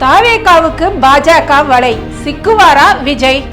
தாவேகாவுக்கு பாஜக வலை, சிக்குவாரா விஜய்?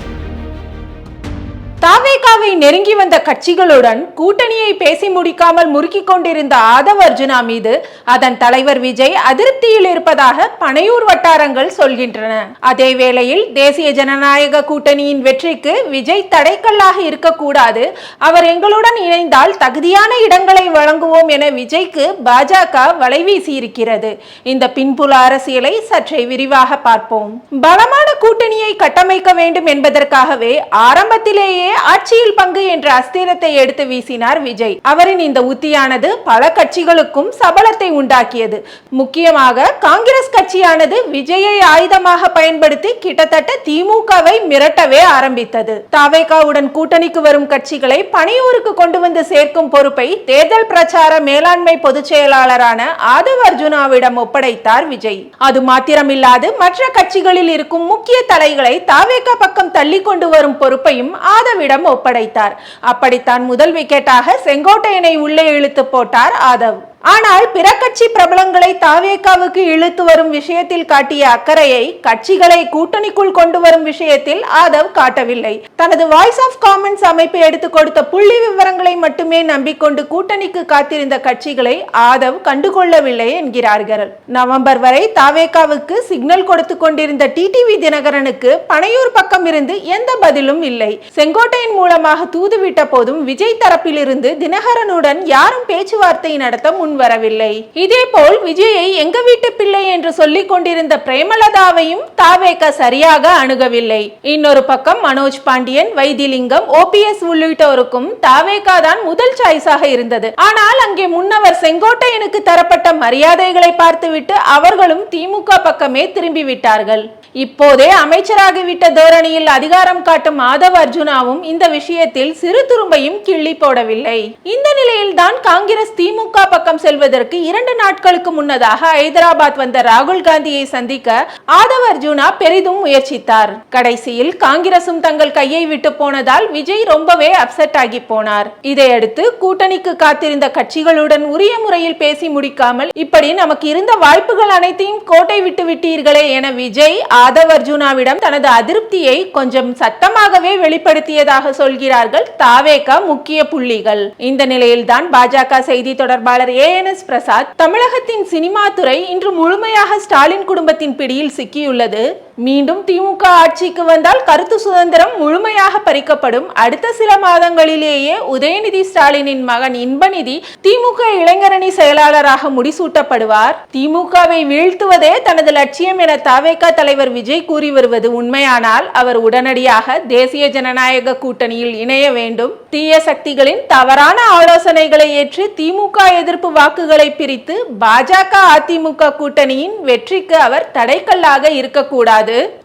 தாவேகாவை நெருங்கி வந்த கட்சிகளுடன் கூட்டணியை பேசி முடிக்காமல் முறுக்கிக் கொண்டிருந்த ஆதவ் அர்ஜுனா மீது அதன் தலைவர் விஜய் அதிருப்தியில் இருப்பதாக பனையூர் வட்டாரங்கள் சொல்கின்றன. அதே வேளையில் தேசிய ஜனநாயக கூட்டணியின் வெற்றிக்கு விஜய் தடைக்கல்லாக இருக்கக்கூடாது, அவர் எங்களுடன் இணைந்தால் தகுதியான இடங்களை வழங்குவோம் என விஜய்க்கு பாஜக வலைவீசி இருக்கிறது. இந்த பின்புல அரசியலை சற்றே விரிவாக பார்ப்போம். பலமான கூட்டணியை கட்டமைக்க வேண்டும் என்பதற்காகவே ஆரம்பத்திலேயே ஆட்சியில் பங்கு என்ற அஸ்திரத்தை எடுத்து வீசினார் விஜய். அவரின் இந்த உத்தியானது பல கட்சிகளுக்கும் சபலத்தை உண்டாக்கியது. முக்கியமாக காங்கிரஸ் கட்சியானது விஜயை ஆயுதமாக பயன்படுத்தி கிட்டத்தட்ட திமுகவை மிரட்டவே ஆரம்பித்தது. தாவேகாவுடன் கூட்டணிக்கு வரும் கட்சிகளை பனையூருக்கு கொண்டு வந்து சேர்க்கும் பொறுப்பை தேர்தல் பிரச்சார மேலாண்மை பொதுச் செயலாளரான ஆதவ் அர்ஜுனாவிடம் ஒப்படைத்தார் விஜய். அது மாத்திரமில்லாது மற்ற கட்சிகளில் இருக்கும் முக்கிய தலைகளை தாவேகா பக்கம் தள்ளி கொண்டு வரும் பொறுப்பையும் ஆதவிடம் ஒப்படைத்தார். அப்படித்தான் முதல் விக்கெட்டாக செங்கோட்டையனை உள்ளே இழுத்து போட்டார் ஆதவ். ஆனால் பிற கட்சி பிரபலங்களை தாவேகாவுக்கு இழுத்து வரும் விஷயத்தில் காட்டிய அக்கறையை கட்சிகளை கூட்டணிக்குள் கொண்டு வரும் விஷயத்தில் ஆதவ் காட்டவில்லை. தனது வாய்ஸ் ஆஃப் காமன்ஸ் அமைப்பு எடுத்து கொடுத்த புள்ளி விவரங்களை மட்டுமே நம்பிக்கொண்டு கூட்டணிக்கு காத்திருந்த கட்சிகளை ஆதவ் கண்டுகொள்ளவில்லை என்கிறார்கள். நவம்பர் வரை தாவேகாவுக்கு சிக்னல் கொடுத்து கொண்டிருந்த டிடிவி தினகரனுக்கு பனையூர் பக்கம் இருந்து எந்த பதிலும் இல்லை. செங்கோட்டையின் மூலமாக தூதுவிட்ட போதும் விஜய் தரப்பிலிருந்து தினகரனுடன் யாரும் பேச்சுவார்த்தை நடத்த வரவில்லை. இதேபோல் விஜயை எங்க வீட்டு பிள்ளை என்று சொல்லிக் கொண்டிருந்த பிரேமலதாவையும் தாவேகா சரியாக அணுகவில்லை. இன்னொரு பக்கம் மனோஜ் பாண்டியன், வைத்திலிங்கம், ஓபிஎஸ் உள்ளிட்டோருக்கும் தாவேகா தான் முதல் சாய்ஸாக இருந்தது. ஆனால் அங்கே முன்னவர் செங்கோட்டையனுக்கு தரப்பட்ட மரியாதைகளை பார்த்துவிட்டு அவர்களும் திமுக பக்கமே திரும்பி விட்டார்கள். இப்போதே அமைச்சராகிவிட்ட தோரணியில் அதிகாரம் காட்டும் ஆதவ் அர்ஜுனாவும் இந்த விஷயத்தில் சிறு துரும்பையும் கிள்ளி போடவில்லை. இந்த நிலையில் தான் காங்கிரஸ் திமுக பக்கம் செல்வதற்கு 2 நாட்களுக்கு முன்னதாக ஹைதராபாத் வந்த ராகுல் காந்தியை சந்திக்க ஆதவ் அர்ஜுனா பெரிதும் முயற்சித்தார். கடைசியில் காங்கிரசும் தங்கள் கையை விட்டு போனதால் விஜய் ரொம்பவே அப்செட் ஆகி போனார். இதையடுத்து கூட்டணிக்கு காத்திருந்த கட்சிகளுடன் உரிய முறையில் பேசி முடிக்காமல் இப்படி நமக்கு இருந்த வாய்ப்புகள் அனைத்தையும் கோட்டை விட்டு விட்டீர்களே என விஜய் ஆதவ் அர்ஜுனாவிடம் தனது அதிருப்தியை கொஞ்சம் சத்தமாகவே வெளிப்படுத்தியதாக சொல்கிறார்கள் தாவேகா முக்கிய புள்ளிகள். இந்த நிலையில்தான் பாஜக செய்தி தொடர்பாளர் ANS பிரசாத், தமிழகத்தின் சினிமா துறை இன்று முழுமையாக ஸ்டாலின் குடும்பத்தின் பிடியில் சிக்கியுள்ளது. மீண்டும் திமுக ஆட்சிக்கு வந்தால் கருத்து சுதந்திரம் முழுமையாக பறிக்கப்படும். அடுத்த சில மாதங்களிலேயே உதயநிதி ஸ்டாலினின் மகன் இன்பநிதி திமுக இளைஞரணி செயலாளராக முடிசூட்டப்படுவார். திமுகவை வீழ்த்துவதே தனது லட்சியம் என தாவேகா தலைவர் விஜய் கூறி வருவது உண்மையானால் அவர் உடனடியாக தேசிய ஜனநாயக கூட்டணியில் இணைய வேண்டும். தீய சக்திகளின் தவறான ஆலோசனைகளை ஏற்று திமுக எதிர்ப்பு வாக்குகளை பிரித்து பாஜக அதிமுக கூட்டணியின் வெற்றிக்கு அவர் தடைக்கல்லாக இருக்கக்கூடாது.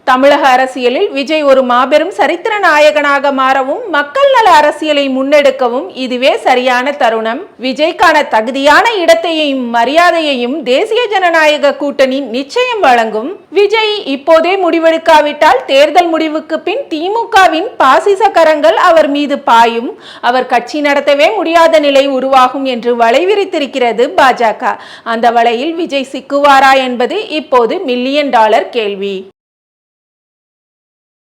தமிழக அரசியலில் விஜய் ஒரு மாபெரும் சரித்திர நாயகனாக மாறவும் மக்கள் நல அரசியலை முன்னெடுக்கவும் இதுவே சரியான தருணம். விஜய்க்கான தகுதியான இடத்தையும் மரியாதையையும் தேசிய ஜனநாயக கூட்டணி நிச்சயம் வழங்கும். விஜய் இப்போதே முடிவெடுக்காவிட்டால் தேர்தல் முடிவுக்கு பின் திமுகவின் பாசிச கரங்கள் அவர் மீது பாயும். அவர் கட்சி நடத்தவே முடியாத நிலை உருவாகும் என்று வலை விரித்திருக்கிறது பாஜக. அந்த வலையில் விஜய் சிக்குவாரா என்பது இப்போது $1 மில்லியன் கேள்வி.